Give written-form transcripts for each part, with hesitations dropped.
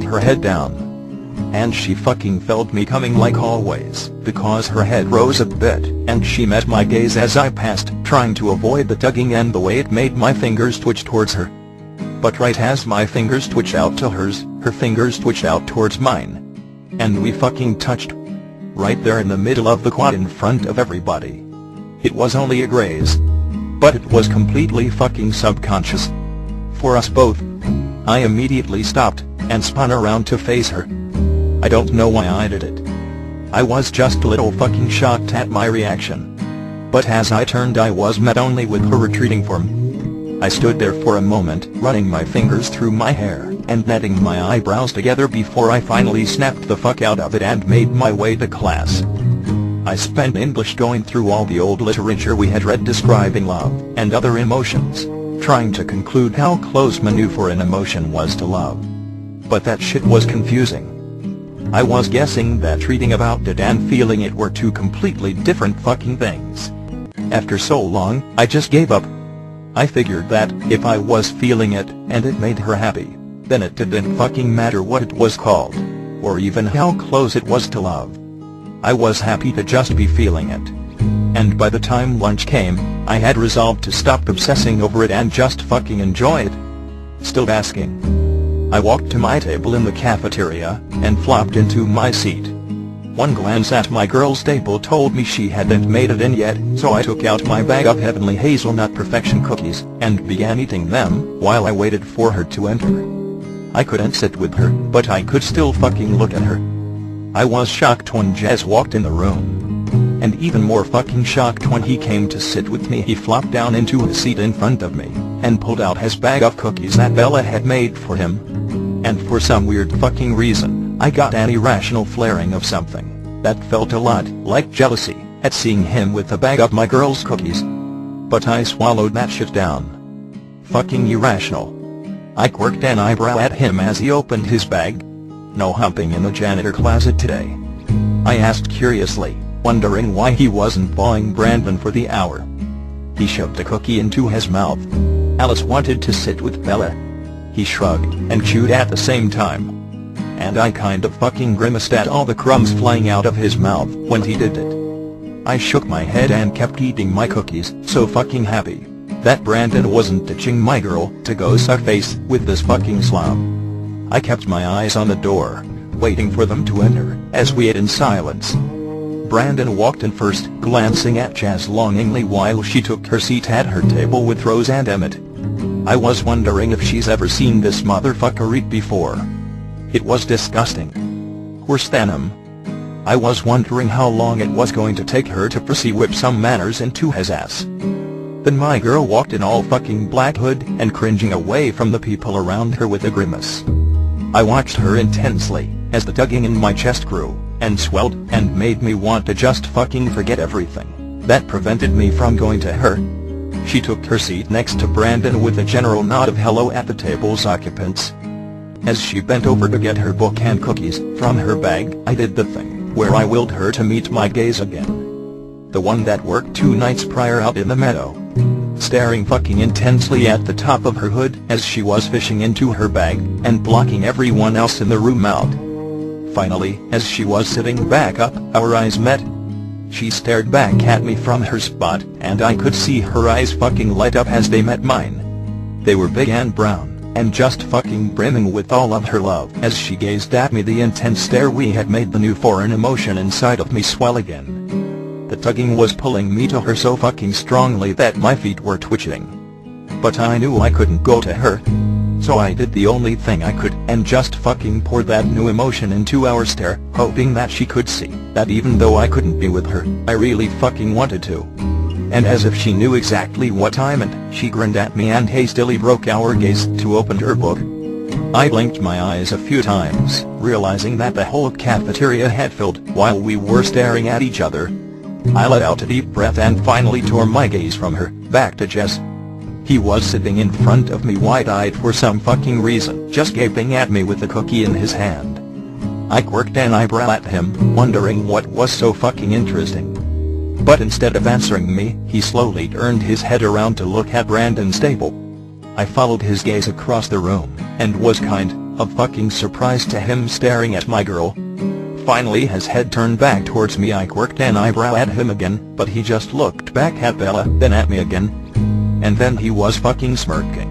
her head down. And she fucking felt me coming like always, because her head rose a bit, and she met my gaze as I passed, trying to avoid the tugging and the way it made my fingers twitch towards her. But right as my fingers twitched out to hers, her fingers twitched out towards mine. And we fucking touched. Right there in the middle of the quad in front of everybody. It was only a graze. But it was completely fucking subconscious. For us both. I immediately stopped, and spun around to face her. I don't know why I did it. I was just a little fucking shocked at my reaction. But as I turned I was met only with her retreating form. I stood there for a moment, running my fingers through my hair, and netting my eyebrows together before I finally snapped the fuck out of it and made my way to class. I spent English going through all the old literature we had read describing love and other emotions, trying to conclude how close my knew for an emotion was to love. But that shit was confusing. I was guessing that reading about it and feeling it were two completely different fucking things. After so long, I just gave up. I figured that if I was feeling it, and it made her happy, then it didn't fucking matter what it was called, or even how close it was to love. I was happy to just be feeling it. And by the time lunch came, I had resolved to stop obsessing over it and just fucking enjoy it. Still asking. I walked to my table in the cafeteria, and flopped into my seat. One glance at my girl's table told me she hadn't made it in yet, so I took out my bag of heavenly hazelnut perfection cookies, and began eating them, while I waited for her to enter. I couldn't sit with her, but I could still fucking look at her. I was shocked when Jazz walked in the room. And even more fucking shocked when he came to sit with me. He flopped down into his seat in front of me, and pulled out his bag of cookies that Bella had made for him. And for some weird fucking reason, I got an irrational flaring of something that felt a lot like jealousy at seeing him with a bag of my girl's cookies. But I swallowed that shit down. Fucking irrational. I quirked an eyebrow at him as he opened his bag. No humping in the janitor closet today. I asked curiously, wondering why he wasn't bawling Brandon for the hour. He shoved a cookie into his mouth. Alice wanted to sit with Bella. He shrugged and chewed at the same time. And I kind of fucking grimaced at all the crumbs flying out of his mouth when he did it. I shook my head and kept eating my cookies, so fucking happy that Brandon wasn't ditching my girl to go suck face with this fucking slob. I kept my eyes on the door, waiting for them to enter, as we ate in silence. Brandon walked in first, glancing at Jazz longingly while she took her seat at her table with Rose and Emmett. I was wondering if she's ever seen this motherfucker eat before. It was disgusting. Worse than him. I was wondering how long it was going to take her to whip some manners into his ass. Then my girl walked in all fucking black hood and cringing away from the people around her with a grimace. I watched her intensely, as the tugging in my chest grew, and swelled, and made me want to just fucking forget everything that prevented me from going to her. She took her seat next to Brandon with a general nod of hello at the table's occupants. As she bent over to get her book and cookies from her bag, I did the thing where I willed her to meet my gaze again. The one that worked 2 nights prior out in the meadow. Staring fucking intensely at the top of her hood as she was fishing into her bag, and blocking everyone else in the room out. Finally, as she was sitting back up, our eyes met. She stared back at me from her spot, and I could see her eyes fucking light up as they met mine. They were big and brown, and just fucking brimming with all of her love. As she gazed at me, the intense stare we had made the new foreign emotion inside of me swell again. The tugging was pulling me to her so fucking strongly that my feet were twitching. But I knew I couldn't go to her. So I did the only thing I could, and just fucking poured that new emotion into our stare, hoping that she could see that even though I couldn't be with her, I really fucking wanted to. And as if she knew exactly what I meant, she grinned at me and hastily broke our gaze to open her book. I blinked my eyes a few times, realizing that the whole cafeteria had filled while we were staring at each other. I let out a deep breath and finally tore my gaze from her, back to Jess. He was sitting in front of me wide-eyed for some fucking reason, just gaping at me with a cookie in his hand. I quirked an eyebrow at him, wondering what was so fucking interesting. But instead of answering me, he slowly turned his head around to look at Brandon's table. I followed his gaze across the room, and was kind of fucking surprise to him staring at my girl. Finally his head turned back towards me. I quirked an eyebrow at him again, but he just looked back at Bella, then at me again. And then he was fucking smirking.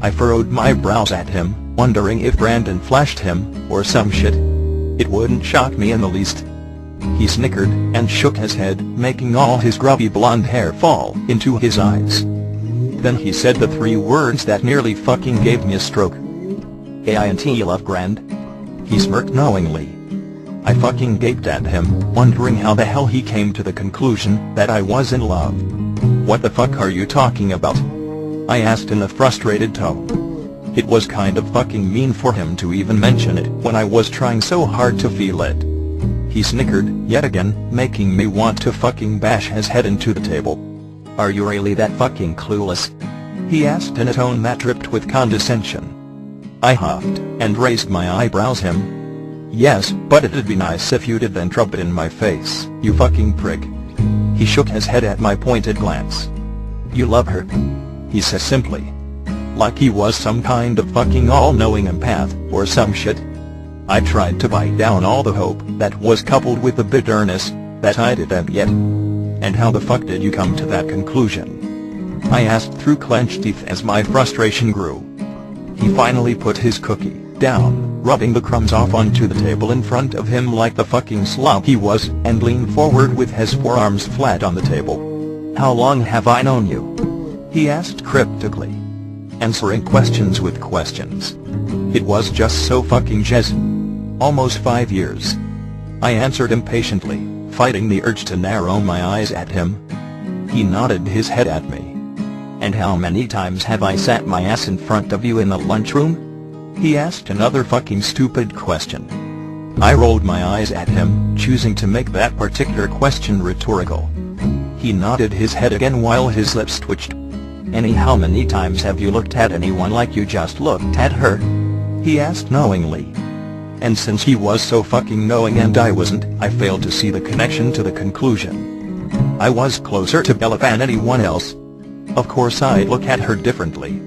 I furrowed my brows at him, wondering if Brandon flashed him, or some shit. It wouldn't shock me in the least. He snickered, and shook his head, making all his grubby blonde hair fall into his eyes. Then he said the three words that nearly fucking gave me a stroke. "AINT you love Grand?" He smirked knowingly. I fucking gaped at him, wondering how the hell he came to the conclusion that I was in love. "What the fuck are you talking about?" I asked in a frustrated tone. It was kind of fucking mean for him to even mention it when I was trying so hard to feel it. He snickered, yet again, making me want to fucking bash his head into the table. "Are you really that fucking clueless?" he asked in a tone that dripped with condescension. I huffed, and raised my eyebrows him. "Yes, but it'd be nice if you didn't rub it in my face, you fucking prick." He shook his head at my pointed glance. "You love her," he said simply. Like he was some kind of fucking all-knowing empath, or some shit. I tried to bite down all the hope that was coupled with the bitterness that I didn't yet. "And how the fuck did you come to that conclusion?" I asked through clenched teeth as my frustration grew. He finally put his cookie down, rubbing the crumbs off onto the table in front of him like the fucking slob he was, and leaned forward with his forearms flat on the table. "How long have I known you?" he asked cryptically, answering questions with questions. It was just so fucking jazz. "Almost 5 years." I answered impatiently, fighting the urge to narrow my eyes at him. He nodded his head at me. "And how many times have I sat my ass in front of you in the lunchroom?" he asked another fucking stupid question. I rolled my eyes at him, choosing to make that particular question rhetorical. He nodded his head again while his lips twitched. How many times have you looked at anyone like you just looked at her?" he asked knowingly. And since he was so fucking knowing and I wasn't, I failed to see the connection to the conclusion. I was closer to Bella than anyone else. Of course I'd look at her differently.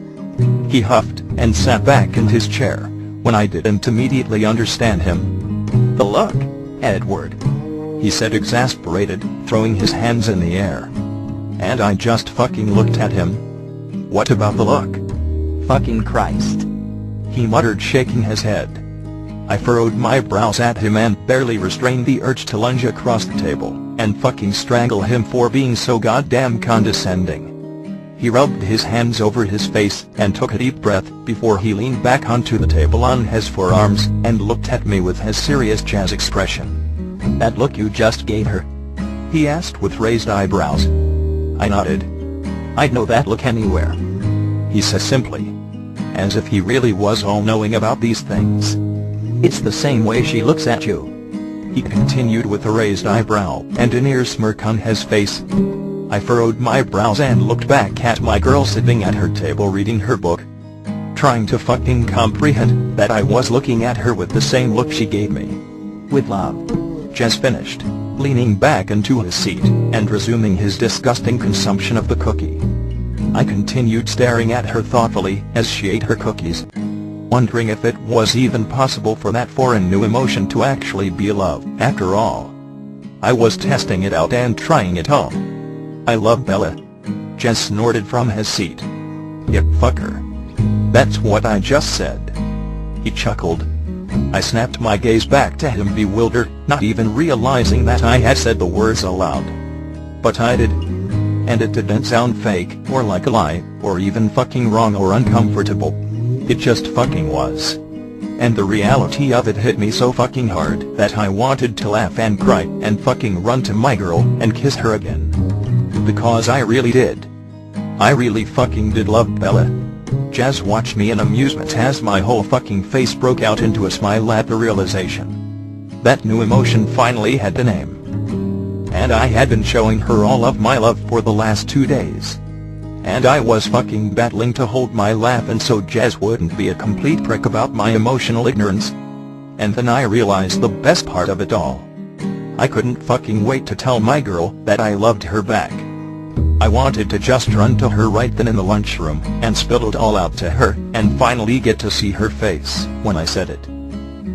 He huffed, and sat back in his chair, when I didn't immediately understand him. "The look, Edward," he said exasperated, throwing his hands in the air. And I just fucking looked at him. "What about the look?" "Fucking Christ," he muttered, shaking his head. I furrowed my brows at him and barely restrained the urge to lunge across the table and fucking strangle him for being so goddamn condescending. He rubbed his hands over his face and took a deep breath before he leaned back onto the table on his forearms and looked at me with his serious jazz expression. "That look you just gave her?" he asked with raised eyebrows. I nodded. "I'd know that look anywhere," he said simply, as if he really was all-knowing about these things. "It's the same way she looks at you," he continued with a raised eyebrow and a near smirk on his face. I furrowed my brows and looked back at my girl sitting at her table reading her book, trying to fucking comprehend that I was looking at her with the same look she gave me. "With love," Jess finished, leaning back into his seat and resuming his disgusting consumption of the cookie. I continued staring at her thoughtfully as she ate her cookies, wondering if it was even possible for that foreign new emotion to actually be love after all. I was testing it out and trying it all. "I love Bella," Jess snorted from his seat. "Yep, fuck her." "That's what I just said," he chuckled. I snapped my gaze back to him, bewildered, not even realizing that I had said the words aloud. But I did. And it didn't sound fake, or like a lie, or even fucking wrong or uncomfortable. It just fucking was. And the reality of it hit me so fucking hard that I wanted to laugh and cry and fucking run to my girl and kiss her again. Because I really did. I really fucking did love Bella. Jazz watched me in amusement as my whole fucking face broke out into a smile at the realization. That new emotion finally had a name. And I had been showing her all of my love for the last 2 days. And I was fucking battling to hold my laugh and so Jazz wouldn't be a complete prick about my emotional ignorance. And then I realized the best part of it all. I couldn't fucking wait to tell my girl that I loved her back. I wanted to just run to her right then in the lunchroom and spill it all out to her, and finally get to see her face when I said it.